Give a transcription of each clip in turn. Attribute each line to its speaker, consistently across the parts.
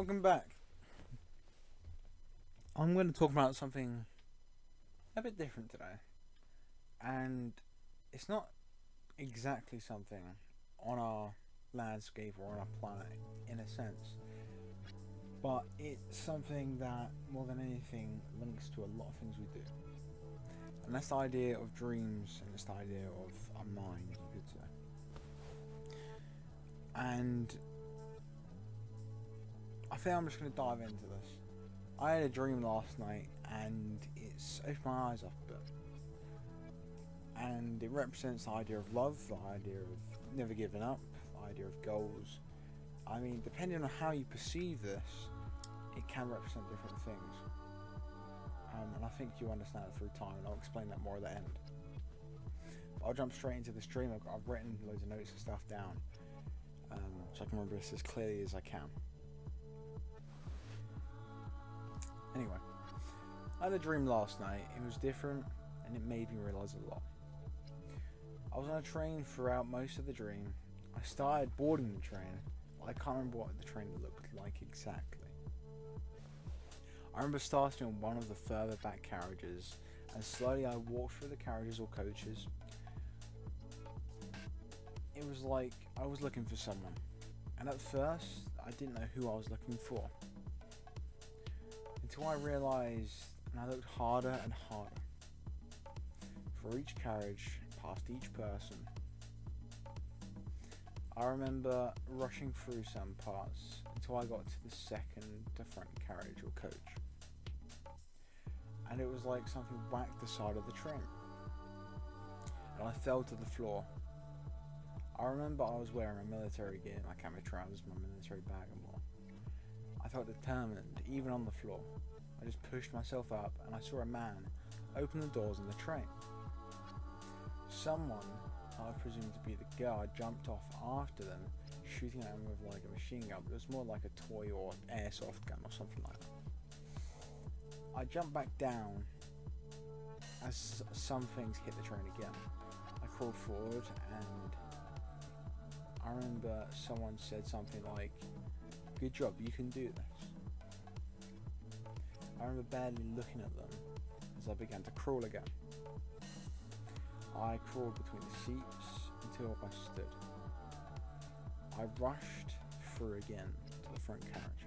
Speaker 1: Welcome back. I'm going to talk about something a bit different today. And it's not exactly something on our landscape or on our planet, in a sense. But it's something that, more than anything, links to a lot of things we do. And that's the idea of dreams, and it's the idea of a mind, you could say. And I think I'm just going to dive into this. I had a dream last night, and it's opened my eyes up a bit. And it represents the idea of love, the idea of never giving up, the idea of goals. I mean, depending on how you perceive this, it can represent different things. And I think you'll understand it through time, and I'll explain that more at the end. But I'll jump straight into this dream. I've written loads of notes and stuff down, so I can remember this as clearly as I can. Anyway, I had a dream last night. It was different, and it made me realise a lot. I was on a train throughout most of the dream. I started boarding the train, but I can't remember what the train looked like exactly. I remember starting on one of the further back carriages, and slowly I walked through the carriages or coaches. It was like I was looking for someone, and at first I didn't know who I was looking for. Until I realised, and I looked harder and harder. For each carriage, past each person. I remember rushing through some parts until I got to the second to front carriage or coach. And it was like something whacked the side of the train. And I fell to the floor. I remember I was wearing my military gear, my camo trousers, my military bag and more. I felt determined, even on the floor. I just pushed myself up and I saw a man open the doors in the train. Someone, I presume to be the guard, jumped off after them, shooting at them with like a machine gun, but it was more like a toy or airsoft gun or something like that. I jumped back down as some things hit the train again. I crawled forward and I remember someone said something like, "Good job, you can do this." I remember barely looking at them as I began to crawl again. I crawled between the seats until I stood. I rushed through again to the front carriage.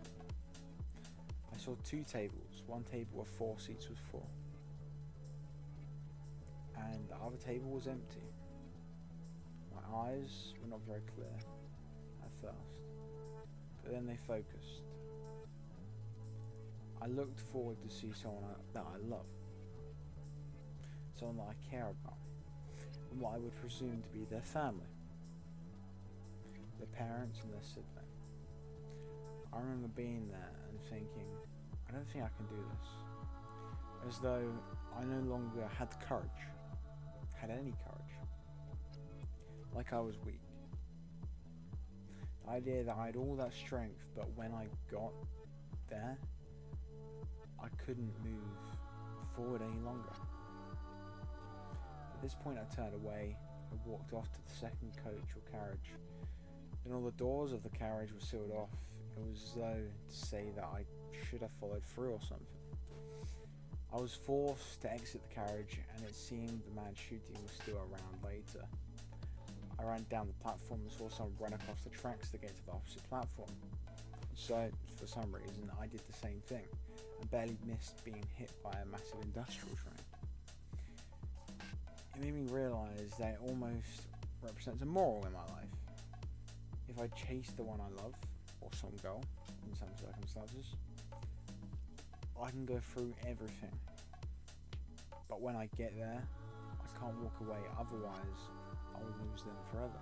Speaker 1: I saw two tables. One table with 4 seats was full, and the other table was empty. My eyes were not very clear at first, but then they focused. I looked forward to see someone that I love, someone that I care about, and what I would presume to be their family, their parents and their sibling. I remember being there and thinking, I don't think I can do this. As though I no longer had courage, had any courage. Like I was weak. The idea that I had all that strength, but when I got there, I couldn't move forward any longer. At this point I turned away and walked off to the second coach or carriage. Then all the doors of the carriage were sealed off. It was as though to say that I should have followed through or something. I was forced to exit the carriage, and it seemed the man shooting was still around later. I ran down the platform and saw someone run across the tracks to get to the opposite platform. So, for some reason, I did the same thing and barely missed being hit by a massive industrial train. It made me realise that it almost represents a moral in my life. If I chase the one I love, or some goal, in some circumstances, I can go through everything. But when I get there, I can't walk away, otherwise I will lose them forever.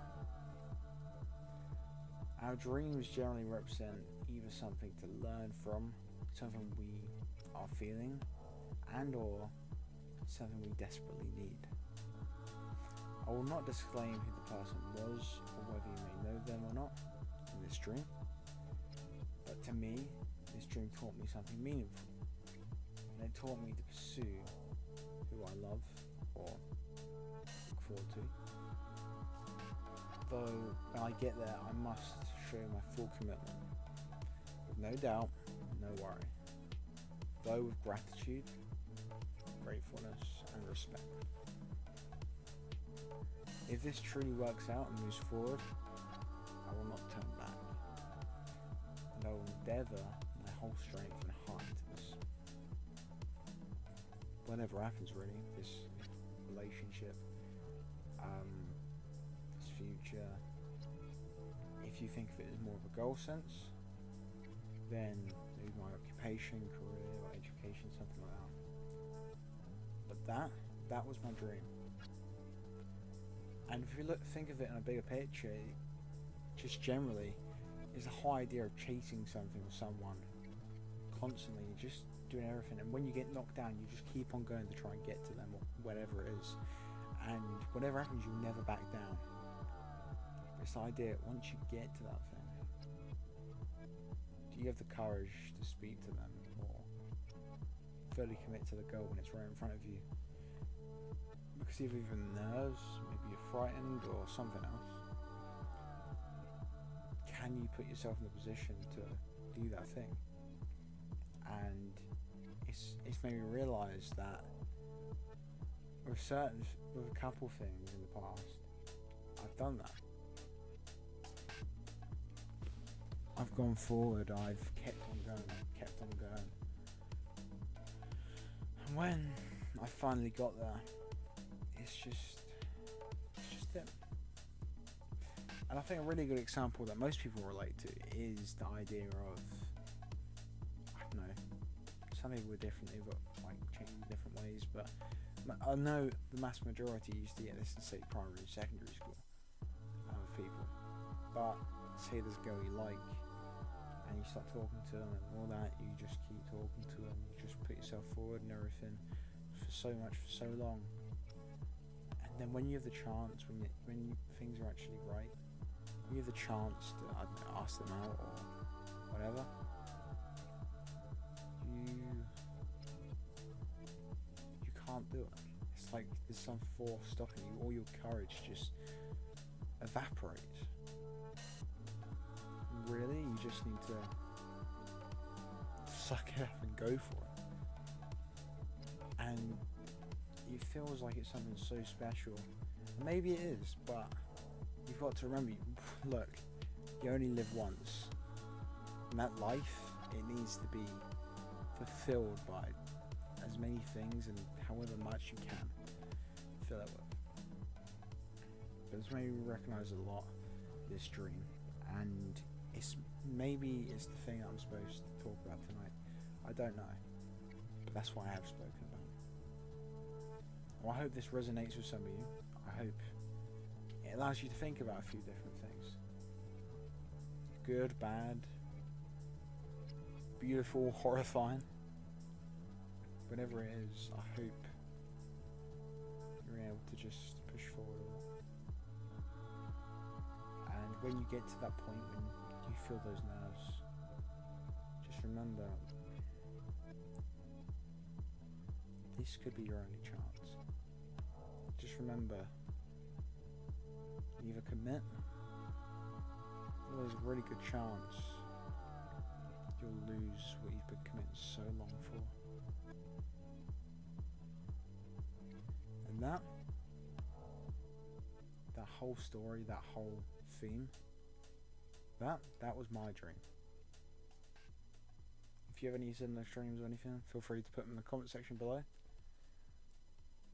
Speaker 1: Our dreams generally represent either something to learn from, something we are feeling, and or something we desperately need. I will not disclaim who the person was or whether you may know them or not in this dream, but to me, this dream taught me something meaningful, and it taught me to pursue who I love or look forward to. Though when I get there, I must show my full commitment, No doubt, no worry. Though with gratitude, gratefulness, and respect. If this truly works out and moves forward, I will not turn back. And I will endeavour my whole strength and heart into this. Whatever happens, really, this relationship, this future. If you think of it as more of a goal sense, then maybe my occupation, career, or education, something like that. But that was my dream. And if you think of it in a bigger picture, just generally, is the whole idea of chasing something or someone constantly, just doing everything. And when you get knocked down, you just keep on going to try and get to them or whatever it is. And whatever happens, you'll never back down. It's the idea, once you get to that thing, do you have the courage to speak to them or fully commit to the goal when it's right in front of you? Because either nerves, maybe you're frightened or something else. Can you put yourself in the position to do that thing? And it's made me realise that with a couple things in the past, I've done that. I've gone forward, I've kept on going. And when I finally got there, it's just it. And I think a really good example that most people relate to is the idea of, I don't know, some people were differently, but like changing in different ways, but I know the mass majority used to get this in, say, primary and secondary school with people. But say there's a girl you like, and you start talking to them and all that, you just keep talking to them, you just put yourself forward and everything for so much, for so long. And then when you have the chance, when things are actually right, when you have the chance to, I don't know, ask them out or whatever, you can't do it. It's like there's some force stopping you. All your courage just evaporates. Really, you just need to suck it up and go for it. And it feels like it's something so special. Maybe it is, but you've got to remember, look, you only live once. And that life, it needs to be fulfilled by as many things and however much you can fill it with. But it's made me recognise a lot this dream, and maybe it's the thing that I'm supposed to talk about tonight. I don't know, but that's why I have spoken about it. Well, I hope this resonates with some of you. I hope it allows you to think about a few different things. Good, bad, beautiful, horrifying. Whatever it is, I hope you're able to just push forward a lot. And when you get to that point when you feel those nerves, just remember, this could be your only chance. Just remember, either commit, or there's a really good chance you'll lose what you've been committing so long for. And that whole story, that whole theme, that was my dream. If you have any similar dreams or anything, feel free to put them in the comment section below.